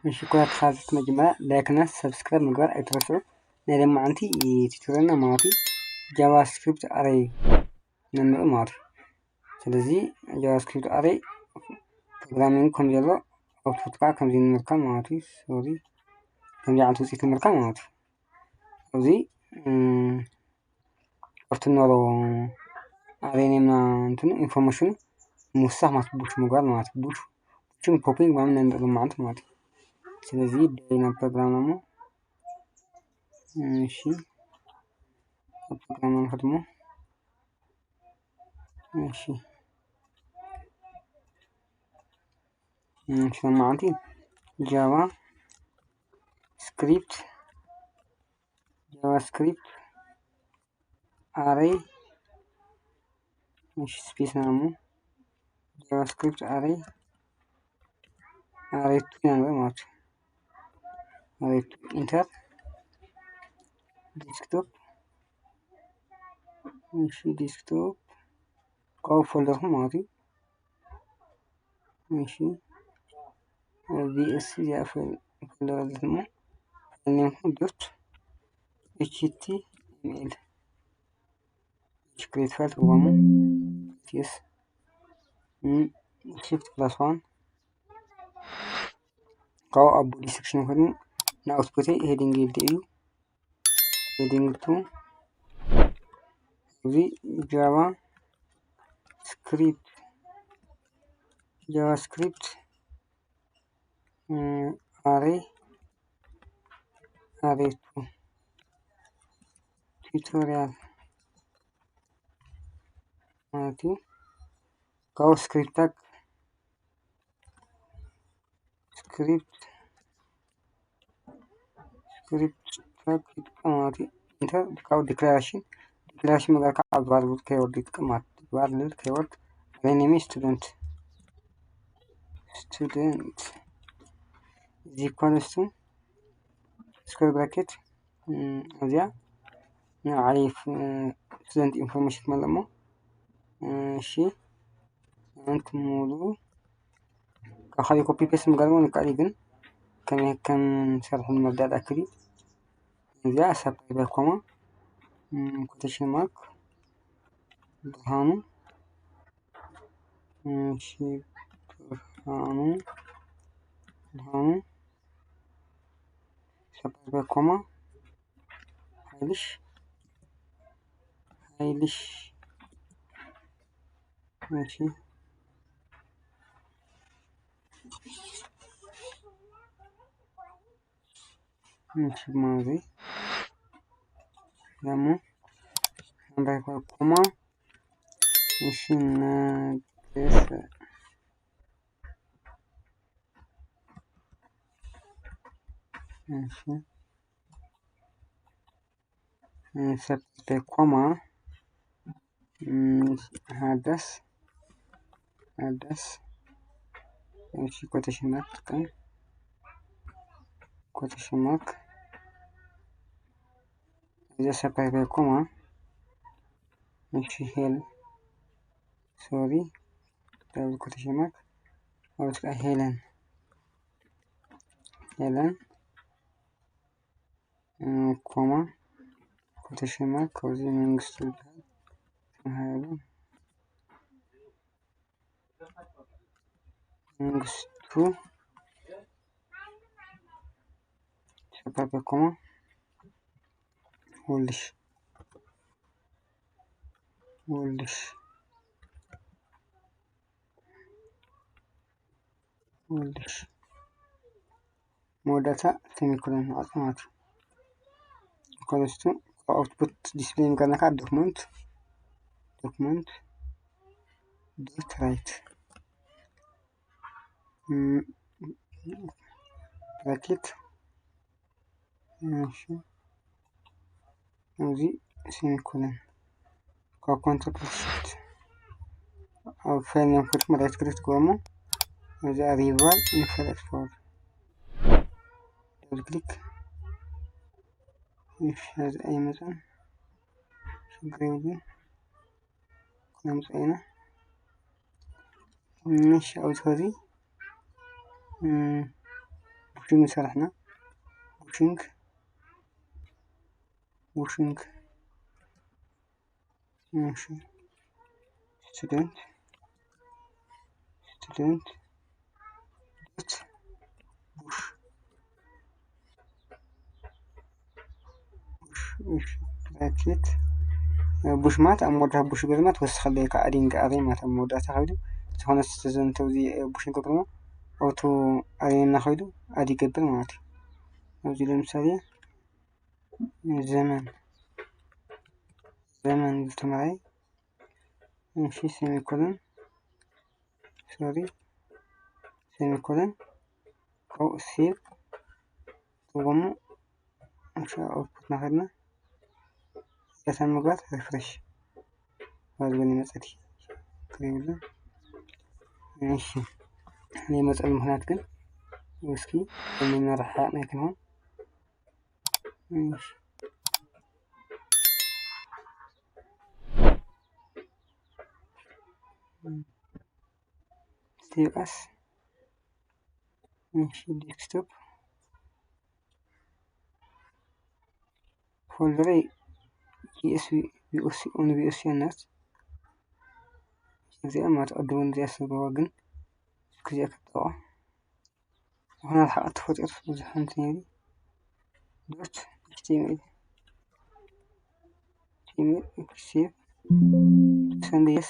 ماشي كلها تخاذت مجموعة لايكنا سبسكرايب مقبر أي ترسل نادم معنتي تتورنا ماضي جافا سكريبت أري نمر ماضي سلزي جافا سكريبت أري programming كم جلو output كم زين مركان ماضي سوري كم جاء توصيل المركان ماضي وزي أرتنورو أري نمنا أنتن information موسى ما تبوش مقبر ما تبوش شو copying ما من عند معنته ماضي سلزي دينا programming ماشي programming خدمه ماشي شو معنتي جافا سكريبت array مش سبيس نامو جافا سكريبت array 2 يعني مات array 2 انتر ديسكتوب ماشي ديسكتوب قاو فولدر ماتي ماشي في اس جاء في الفولدر اللي اسمه دوت html create file programu yes shift plus 1 قاو ابو دي section هنا نا output heading يبدأ heading 2 في جافا سكريبت array 2 tutorial مالتي قاو سكريبت تاج مالتي انتر قاو declaration مقال كعب بارد كيورد يتكمات بارد كيورد رينيمي student is equals to square bracket أزيا عارف student information ملمو شي أنت مولو كخلي copy paste مقالون كأريجن كم شرح المبدأ الأكلي أزيا سبب بالكوما quotation mark برهانو شي برهانو سبب بالكوما هايلش ماشي ماضي لما عندك كوما ماشي ناقص ماشي سبت كوما حدث ماشي quotation mark إذا سبت كوما ماشي هيل سوري double quotation mark أو تبقى هيلن كوما quotation mark وزي منقص هذا منقص تو سبت كوما ولش مودتا سيميكولون عطمات كولستو output display مقالنا كعب document dot write bracket ماشي وزي سيميكولون كونترول شيفت أو فعل ينفذ مرة كريت قوامه وزي ريفال إنفرد فور دبل كليك هذا أي مثلا قريبين كلام زينا مش أو هذي بوشنج سرحنا بوشنج ماشي student دوت بوش براكت بوش مات أمودها بوش قدمت وسخلي كأدين كأدين مات أمودها تخيلوا تهون استزن توزي بوشين كبرنا أو تو أدين نخيلوا أدي قبل ماتي نوزي المثالية زمن التمرعي ماشي سيمي كولن سوري سيمي كولن أو سيب وضمو عشان أوتبوت ناخدنا يسان مقاط ريفرش وازبني مسأتي قريبا ماشي هني مسألة مهنات كن ويسكي ومن رحاء ماكن هون ماشي سيف اس ماشي ديسكتوب فولدري بي اس الناس زي ما تقدمون زي السبواقن كذا كتوع وهنا الحقت فوتر وزحان تاني دوت html سيف سنديس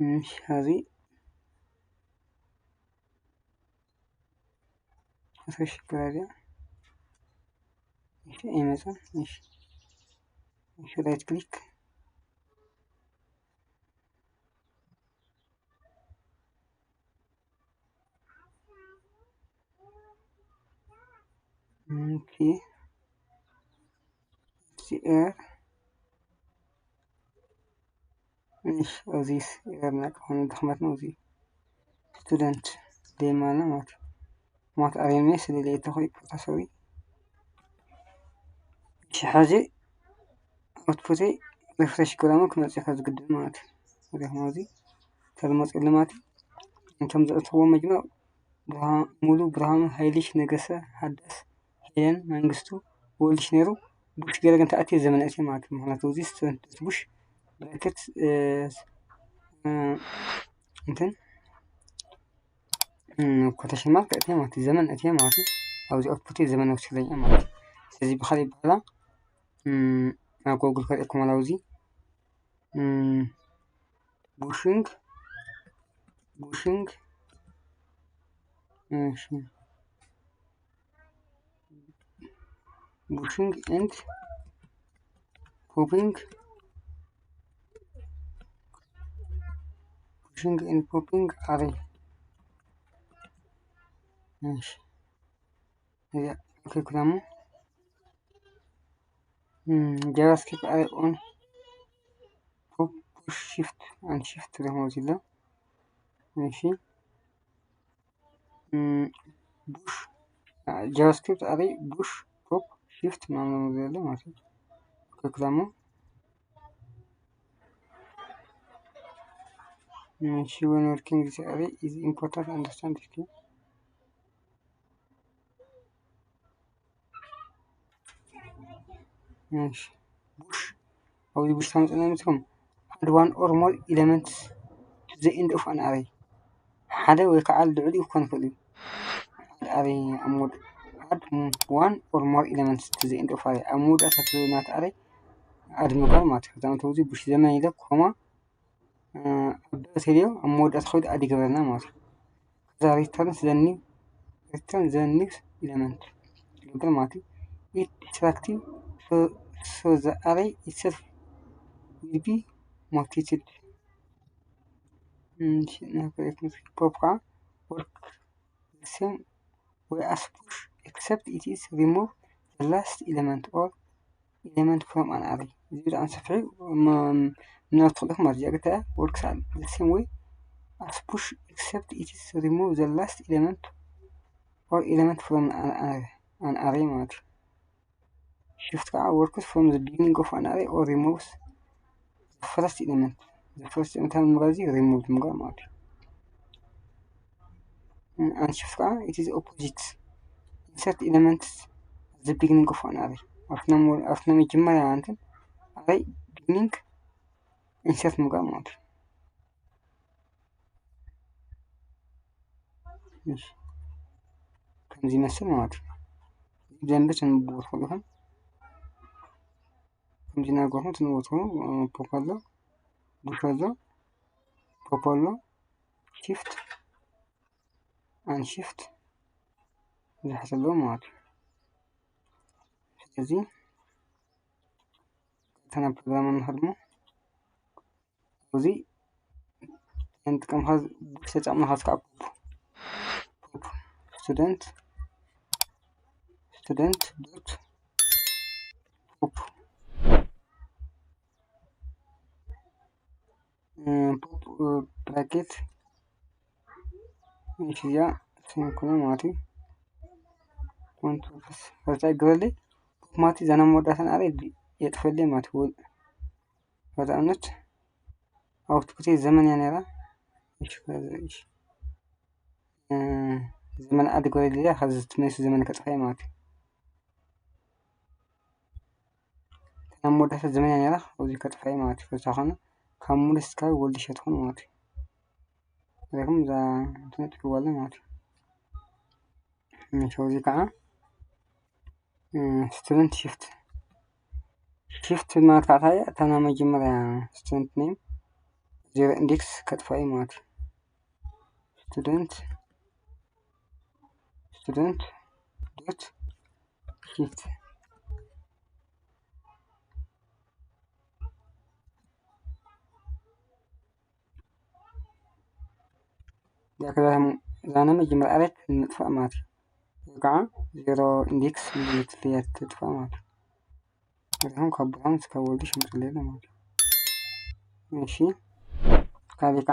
مش هذه مفيش كذا مش اي مثلا مش رايت كليك اوكي سي ار مش اوزيس ارناك هون دخمتنا اوزي ستودنت دي مانا مات اريميس اللي تاخد تسوي شي حاجة اوتبوتي ريفرش كلامك مزيخ قدام مات وده ماضي كلمات اللي انتم زقتوا مجمع مولو برهان هايليش نقصة حدث حين منقصتو ووليش نيرو بوش قرقن تأتي زمن أتي معك مهنا توزي ستونت بوش براكت انتن كوتاشن مارك أتي معك زمن أتي معك أو زي أوتبوتي زمن وشلي معك سيزي بخلي بحلا جوجل كاريكم على وزي بوشنج ماشي بوشنج اند popping array ماشي هي اوكي كلامه جافا سكريبت array on push shift and shift ده موزيلا ماشي بوش جافا سكريبت array بوش بوب شيفت مع موزيلا ماشي اوكي كلامه ماشي when working this array is important to understand this key ماشي بوش أو the bush comes in add one or more elements to the end of an array حدا ويكعل دعلي وكان فلي array أمود add one or more elements to the end of array أمود أتكلمات array add مقارمات زي ما توزي بوش زمان يدك هما أبدأ سريع أمود أدخل أدي قبلنا مات كذا return the next element قبل ماتي it interactive so the array itself will be multitude بوبقى work the same way as push except it is remove the last element or element from an array زيد عن صفحي من أطلق مرجع قتها works the same way as push except it is remove the last element or element from an array matter shift works from the beginning of an array or removes the first element المغازي remove مغا matter and shift it is opposite. Insert elements at the beginning of an array. after መጀመሪያ እንትን array beginning insert መግባት ማለት ነው። እሺ ከምዚ መስል ማለት ነው። ዘንብት እንቦታው ይሆን ከምዚ ናገርኩት እንቦታው ፖፓሎ ቡሻሎ ፖፓሎ shift and shift ዝሐሰለው ማለት ነው። ስለዚህ ተና ፕሮግራም እንኸድሞ እዚህ እንጥቀም ሀዝ ቡሽ ተጫምና ሀዝ ካፕ student dot pop pop bracket እሺያ ሲንኩና ማቲ ኮንትሮልስ ፈርታ ግበለ ፖፕ ማቲ ዘና ወዳሰን አረ የጥፈልኝ ማቲ ወል ወዳነት አውትፑት ዘመን ያነራ እሺ ዘመን አድጎ ሌላ ሀዝት ነው ዘመን ከጥፋይ ማቲ ተናሞዳሰ ዘመን ያነራ ወዚ ከጥፋይ ማቲ ፈሳኸነ ካሙልስ ካይ ወልድሸት ሆነ ማቲ ለኩም ዛ እንትን ወለ ማቲ ሾዚ ካ student shift ማታታያ ተና መጀመሪያ student name zero index ከጥፋይ ማቲ student dot shift ያከራም ዛና መጀመሪያ አረት ንጥፋ ማቲ ጋ zero index ለየት ተጥፋ ማቲ አሁን ከብራን እስከወልድሽ ምጥለለ ማቲ እሺ ካሊካ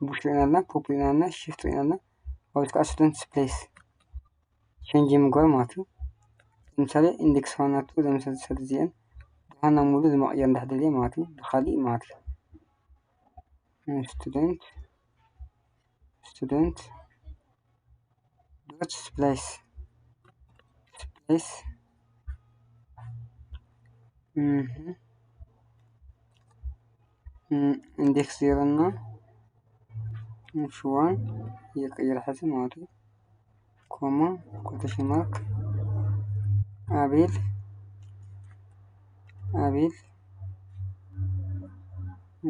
ቡሽናና ፖፕሊናና shiftናና አውት student place change የምጓር ማቲ ለምሳሌ ኢንዴክስ ሆናቱ ለምሳሌ ሰድዚያን በሃና ሙሉ ለማቅየር እንዳደለ ማቲ በኻሊ ማቲ student dot place index 0 እና ሹዋን የቀየረ ሐሰብ ማለት ነው ኮማ ኮቴሽን ማርክ አቤል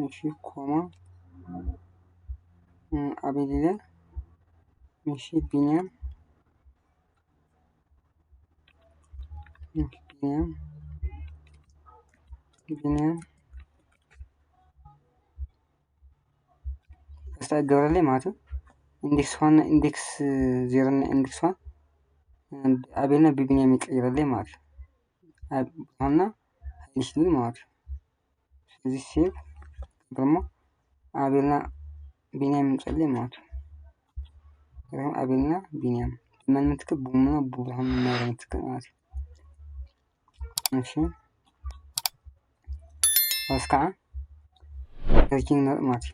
እሺ ኮማ አቤል ይላል እሺ ቢኒያም ስታይ ገበረለ ማለት ነው ኢንዴክስ 1 ኢንዴክስ 0 እና ኢንዴክስ 1 አቤልና ቢኒያም ይቀየራል ማለት ነው አሁንና ሀይልሽ ማለት ነው ስለዚህ ሴቭ ደግሞ አቤልና ቢኒያም እንጸልይ ማለት ነው አቤልና ቢኒያም ማን ምትከቡና ቡራም ማለት ማለት እሺ አስካ ረጂንግ ማለት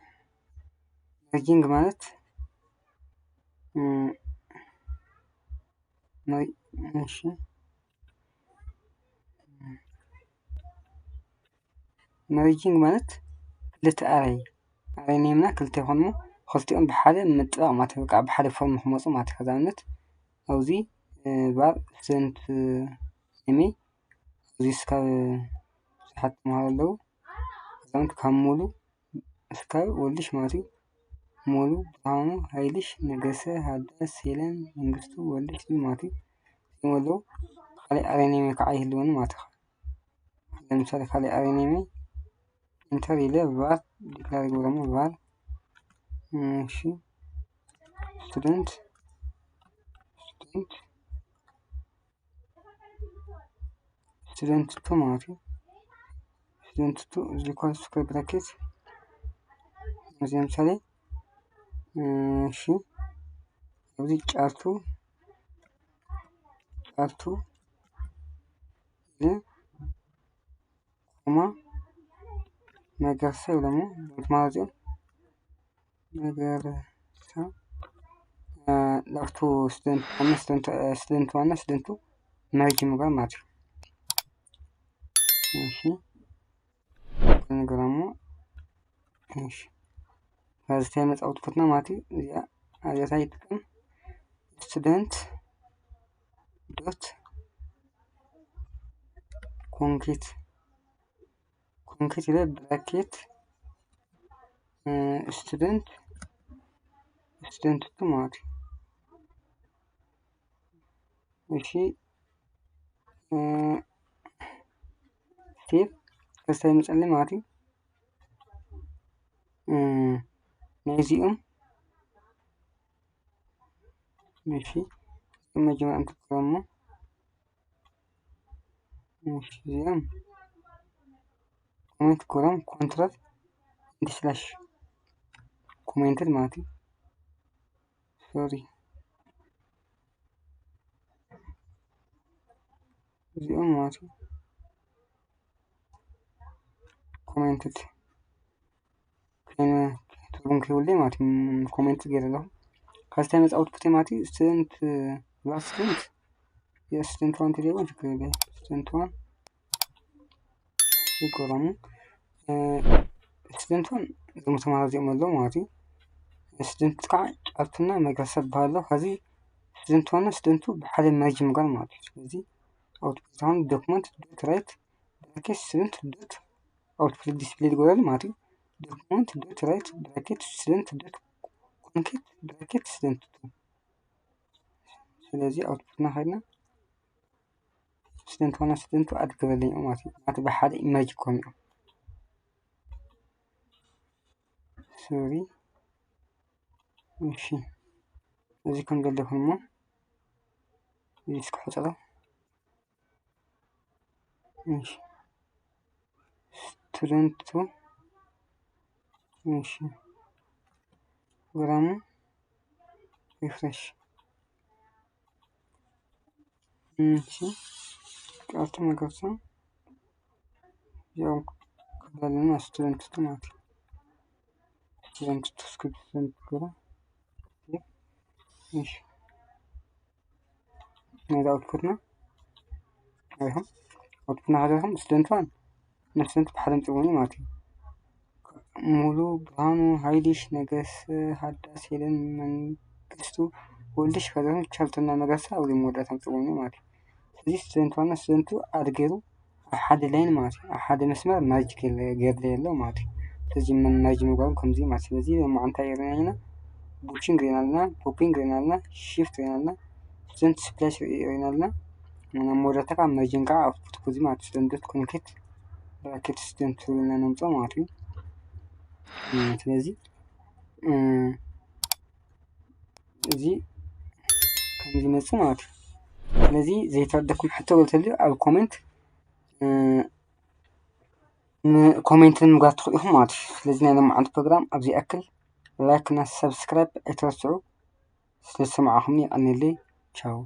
ረጂንግ ማለት እሺ ረጂንግ ማለት ክልተ አራይ ነምና ክልተ ይሆኑ ክልቲኦም በሓደ ምጥባቅ ማለት በቃ በሓደ ፎርም ክመጹ ማለት ከዛነት አውዚ ባር ስንት እሚ እዚ ስካብ ሰሓት ማለው ከዛንት ካሙሉ ስካብ ወልሽ ማለት ሙሉ ብርሃኑ ሀይልሽ ነገሰ ሀዳስ ሄለን መንግስቱ ወልሽ ማለት ይሞሉ ካሊ አሬኔሜ ከአይህልውን ማለት ለምሳሌ ካሊ አሬኔሜ ኢንተር ኢለ ቫት ዲክላር ደግሞ ቫት እሺ student to ማለት student to is equal to bracket ለምሳሌ እሺ እዚህ ጫርቱ ኮማ ነገርሰው ደግሞ ማለት ነገር ላፍቱ ስቱደንት ዋና ስቱደንቱ መርጅ ምግባር ማለት ነው። እሺ ነገራሙ እሺ ከዚህ ታይመጽ አውትፑትና ማለት እዚያ አያታ ይጥቀም ስቱደንት ዶት ኮንኬት ይላል ብራኬት ስቱደንት ማለት እሺ ስቴፕ ከዚህ ታይመጽልኝ ማለት ናይዚኦም እሺ መጀመሪያ እንትቀሙ እሺ ዚኦም ኮሜንት ኮለም ኮንትራት ስላሽ ኮሜንትድ ማለት ሶሪ ዚኦም ማለት ኮሜንትድ ከነ ትርጉም ከውልኝ ማለት ኮሜንት ገረለው ከዚህ ታይመጽ አውትፑት ማለት ስቱደንት ስቱደንት የስቱደንት ዋን ተደውል ስቱደንት ዋን ይቆራሙ ስቱደንት ዋን ተማሪ ዘመለው ማለት ስቱደንት ካ ጫፍትና መግለሰብ ባለው ከዚህ ስቱደንት ዋን ስቱደንቱ በሐደ መርጅ ምግባር ማለት ነው። ስለዚህ አውትፑት አሁን ዶክመንት ዶት ራይት ብራኬት ስቱደንት ዶት አውትፑት ዲስፕሌይ ይጎላል ማለት ነው። ዶክመንት ዶት ራይት ብራኬት ስቱደንት ዶት ኮንኬት ብራኬት ስቱደንት ስለዚህ አውትፑት ና ሀይና ስቱደንት ዋና ስቱደንቱ አድገበልኝ ማለት በሐደ ኢመርጅ ኮን ሶሪ እሺ እዚህ ከንገለሁማ ይስኩ ሐጸራ እሺ ስቱደንቱ እሺ ግራሙ ሪፍሬሽ እሺ ቃልቱ መገብሳ ያው ከባልና ስቱደንት ማለት ስቱደንት ስክሪፕት ገራ እሺ ነዛ አውትፑት ነው አይሆን አውትፑት ነው አይደለም ስቱደንቷን ነፍስንት በሐለም ጽጉኒ ማለት ነው። ሙሉ ብርሃኑ ሀይልሽ ነገስ ሀዳስ ሄለን መንግስቱ ወልድሽ ከዛም ቻልተና መገሳ ወደ ሞዳታም ጽጉኒ ማለት ነው። ስለዚህ ስቱደንት ዋና ስቱደንቱ አድገሩ አሐደ ላይን ማለት ነው። አሐደ መስመር ማጅ ገርለ ያለው ማለት ነው። ስለዚህ ምን ማጅ ምግባሩ ከምዚ ማለት ነው። ስለዚህ ማንታ ይረኛና ቡቺንግ ይናልና ፖፒንግ ይናልና ሺፍት ይናልና ስቱደንት ስፕላሽ ይናልና እና ሞዳታካ መርጅንጋ አውትፑት ኮዚ ማለት ስቱደንት ኮንኬት ብራኬት ስቱደንት እና ነምጾ ማለት ነው። ስለዚህ እዚህ ከምዚ መጽ ማለት ነው። ስለዚህ ዘይተወደኩም ሕቶ ወልተልዩ ኣብ ኮሜንት ኮሜንትን ምጋር ትኽኢኹም ማለት እዩ። ስለዚ ናይ ሎማዓንቲ ፕሮግራም ኣብዚ ኣክል ላይክ እና ሰብስክራይብ ኣይትረስዑ። ስለዝሰማዓኹምኒ ይቀኒለይ ቻው